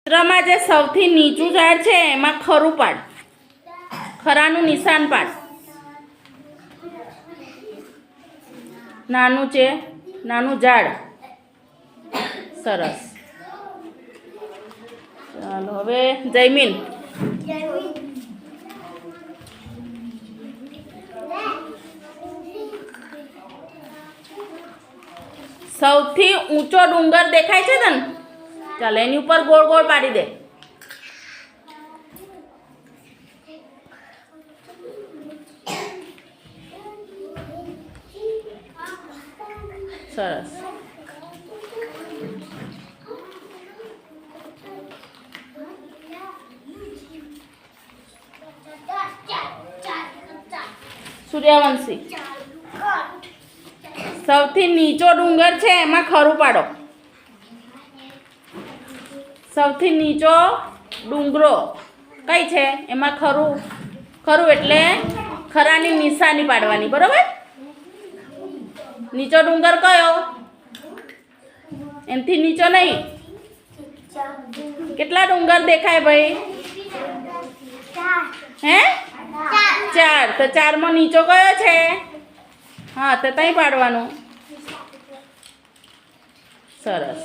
ચિત્રમાં જે સૌથી નીચું ઝાડ છે એમાં ખરું પાડ, ખરાનું નિશાન પાડ. નાનું છે, નાનું ઝાડ. સરસ. ચાલો હવે જયમીન. સૌથી ઊંચો ડુંગર દેખાય છે તને? ચાલ એની ઉપર ગોળ ગોળ પાડી દે. સરસ. સૂર્યવંશી. સૌથી નીચો ડુંગર છે એમાં ખરું પાડો. સૌથી નીચો ડુંગરો કઈ છે એમાં ખરું, ખરું એટલે ખરાની નિશાની પાડવાની, બરોબર? નીચો ડુંગર કયો? એનાથી નીચો નહીં. કેટલા ડુંગર દેખાય ભાઈ? હે? 4. તો 4માં નીચો કયો છે? હા, તો ત્યાં પાડવાનું. સરસ.